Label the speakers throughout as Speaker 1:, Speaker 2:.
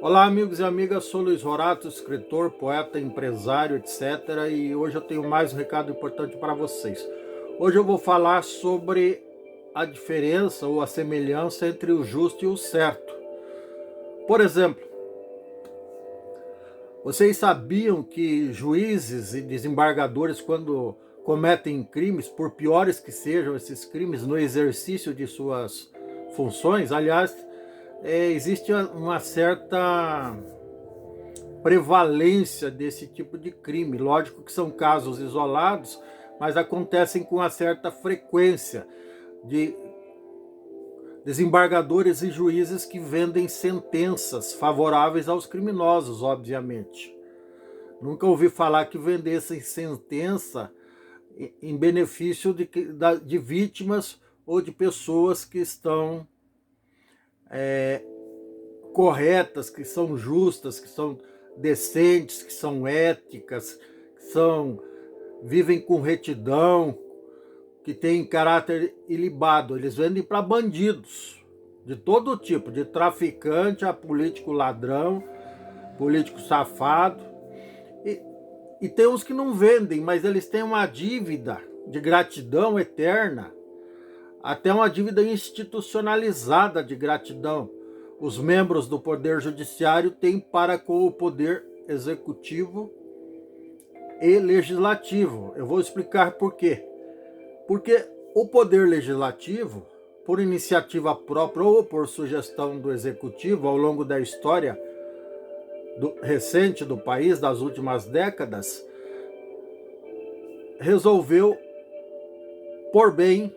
Speaker 1: Olá, amigos e amigas, sou Luiz Horácio, escritor, poeta, empresário, etc. E hoje eu tenho mais um recado importante para vocês. Hoje eu vou falar sobre a diferença ou a semelhança entre o justo e o certo. Por exemplo, vocês sabiam que juízes e desembargadores, quando cometem crimes, por piores que sejam esses crimes, no exercício de suas funções, aliás, existe uma certa prevalência desse tipo de crime. Lógico que são casos isolados, mas acontecem com uma certa frequência de desembargadores e juízes que vendem sentenças favoráveis aos criminosos, obviamente. Nunca ouvi falar que vendessem sentença em benefício de vítimas ou de pessoas que estão corretas, que são justas, que são decentes, que são éticas, vivem com retidão, que têm caráter ilibado. Eles vendem para bandidos de todo tipo, de traficante a político ladrão, político safado. E tem uns que não vendem, mas eles têm uma dívida de gratidão eterna, até uma dívida institucionalizada de gratidão. Os membros do Poder Judiciário têm para com o Poder Executivo e Legislativo. Eu vou explicar por quê. Porque o Poder Legislativo, por iniciativa própria ou por sugestão do Executivo, ao longo da história recente do país, das últimas décadas, resolveu, por bem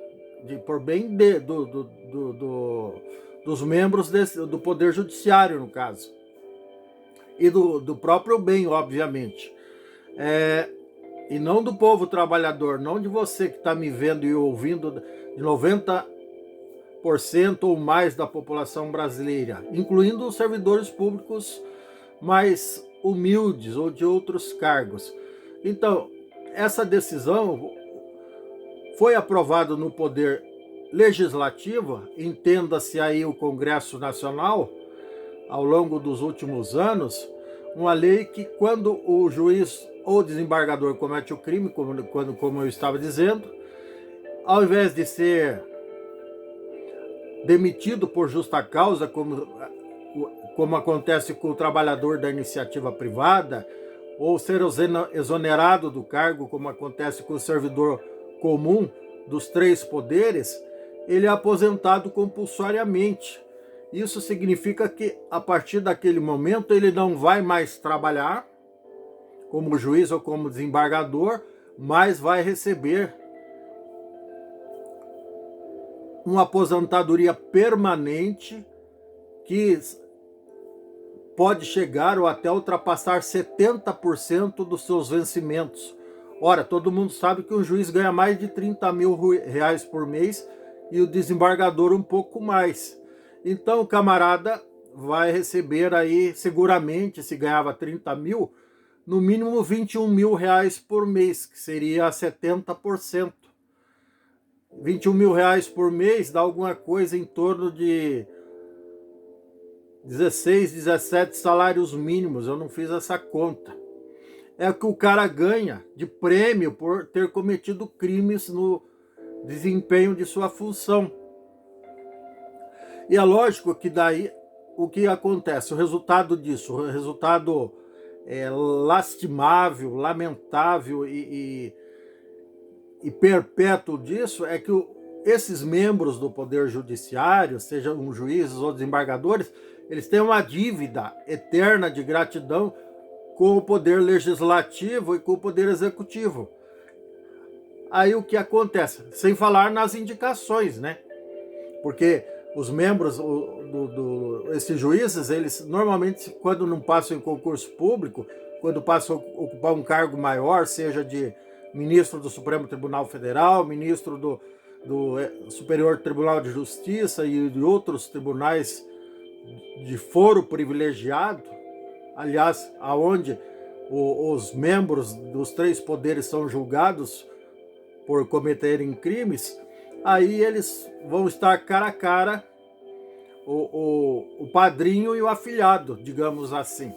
Speaker 1: dos membros do Poder Judiciário, no caso, e do próprio bem, obviamente, e não do povo trabalhador, não de você que está me vendo e ouvindo, de 90% ou mais da população brasileira, incluindo os servidores públicos mais humildes ou de outros cargos. Então, essa decisão foi aprovada no Poder Legislativo, entenda-se aí o Congresso Nacional, ao longo dos últimos anos, uma lei que, quando o juiz ou desembargador comete o crime, como eu estava dizendo, ao invés de ser demitido por justa causa, como acontece com o trabalhador da iniciativa privada, ou ser exonerado do cargo, como acontece com o servidor comum dos três poderes, ele é aposentado compulsoriamente. Isso significa que, a partir daquele momento, ele não vai mais trabalhar como juiz ou como desembargador, mas vai receber uma aposentadoria permanente que pode chegar ou até ultrapassar 70% dos seus vencimentos. Ora, todo mundo sabe que um juiz ganha mais de 30 mil reais por mês e o desembargador um pouco mais. Então o camarada vai receber aí, seguramente, se ganhava 30 mil, no mínimo 21 mil reais por mês, que seria 70%. 21 mil reais por mês dá alguma coisa em torno de 16, 17 salários mínimos. Eu não fiz essa conta. É o que o cara ganha de prêmio por ter cometido crimes no desempenho de sua função. E é lógico que daí o que acontece, o resultado disso, o resultado lastimável, lamentável e perpétuo disso é que esses membros do Poder Judiciário, sejam juízes ou desembargadores, eles têm uma dívida eterna de gratidão com o Poder Legislativo e com o Poder Executivo. Aí o que acontece? Sem falar nas indicações, né? Porque os membros, esses juízes, eles normalmente, quando não passam em concurso público, quando passam a ocupar um cargo maior, seja de ministro do Supremo Tribunal Federal, ministro do Superior Tribunal de Justiça e de outros tribunais de foro privilegiado, aliás, aonde os membros dos três poderes são julgados por cometerem crimes, aí eles vão estar cara a cara o padrinho e o afilhado, digamos assim,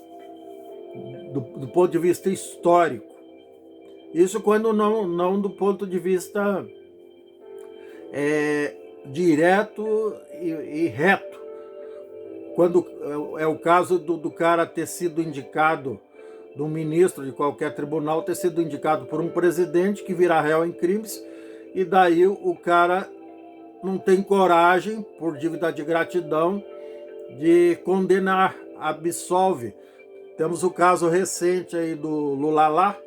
Speaker 1: do ponto de vista histórico. Isso quando não do ponto de vista direto e reto. Quando é o caso do cara ter sido indicado, do ministro de qualquer tribunal ter sido indicado por um presidente que vira réu em crimes, e daí o cara não tem coragem, por dívida de gratidão, de condenar, absolve. Temos o caso recente aí do Lulalá,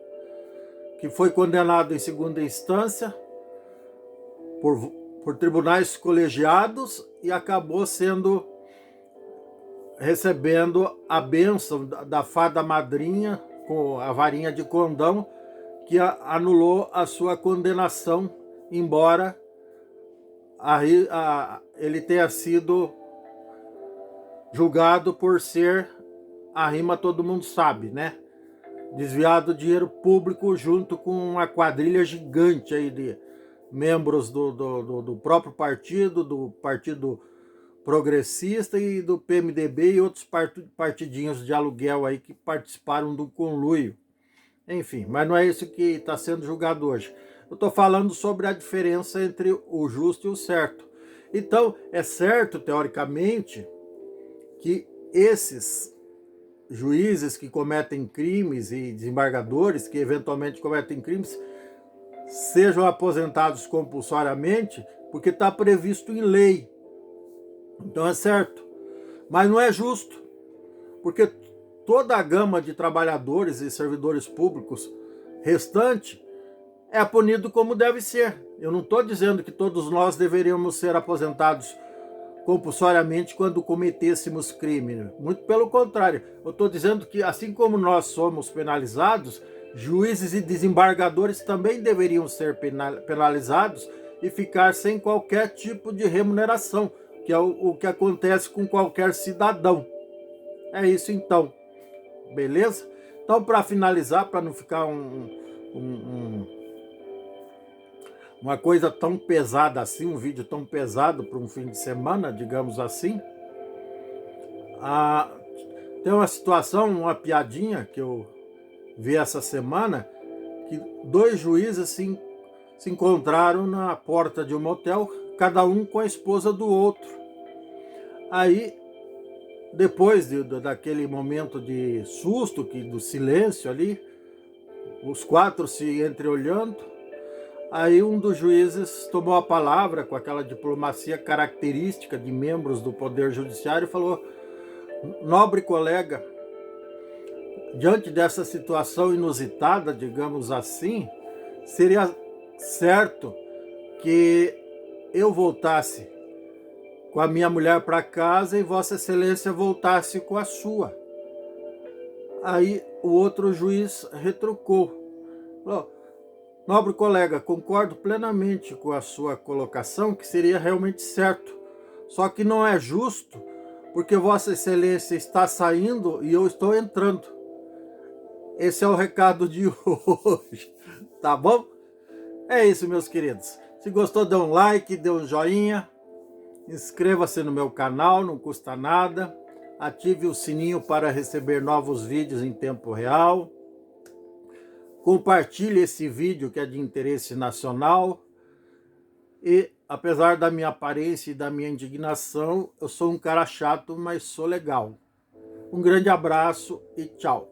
Speaker 1: que foi condenado em segunda instância por tribunais colegiados e acabou recebendo a bênção da fada madrinha, com a varinha de condão, que anulou a sua condenação, embora ele tenha sido julgado por ser, a rima todo mundo sabe, né? Desviado dinheiro público junto com uma quadrilha gigante aí de membros do próprio partido, do Partido Progressista e do PMDB e outros partidinhos de aluguel aí que participaram do conluio. Enfim, mas não é isso que está sendo julgado hoje. Eu estou falando sobre a diferença entre o justo e o certo. Então, é certo, teoricamente, que esses juízes que cometem crimes e desembargadores que eventualmente cometem crimes sejam aposentados compulsoriamente, porque está previsto em lei. Então é certo. Mas não é justo, porque toda a gama de trabalhadores e servidores públicos restante é punido como deve ser. Eu não estou dizendo que todos nós deveríamos ser aposentados compulsoriamente quando cometêssemos crime. Muito pelo contrário. Eu estou dizendo que, assim como nós somos penalizados, juízes e desembargadores também deveriam ser penalizados e ficar sem qualquer tipo de remuneração, que é o que acontece com qualquer cidadão. É isso então. Beleza? Então, para finalizar, para não ficar uma coisa tão pesada assim, um vídeo tão pesado para um fim de semana, digamos assim, tem uma situação, uma piadinha que eu vi essa semana, que dois juízes se encontraram na porta de um motel, cada um com a esposa do outro. Aí, depois daquele momento de susto, do silêncio ali, os quatro se entreolhando, aí um dos juízes tomou a palavra com aquela diplomacia característica de membros do Poder Judiciário e falou: nobre colega, diante dessa situação inusitada, digamos assim, seria certo que eu voltasse com a minha mulher para casa e Vossa Excelência voltasse com a sua. Aí o outro juiz retrucou: nobre colega, concordo plenamente com a sua colocação, que seria realmente certo. Só que não é justo, porque Vossa Excelência está saindo e eu estou entrando. Esse é o recado de hoje, tá bom? É isso, meus queridos. Se gostou, dê um like, dê um joinha, inscreva-se no meu canal, não custa nada. Ative o sininho para receber novos vídeos em tempo real. Compartilhe esse vídeo que é de interesse nacional. E, apesar da minha aparência e da minha indignação, eu sou um cara chato, mas sou legal. Um grande abraço e tchau.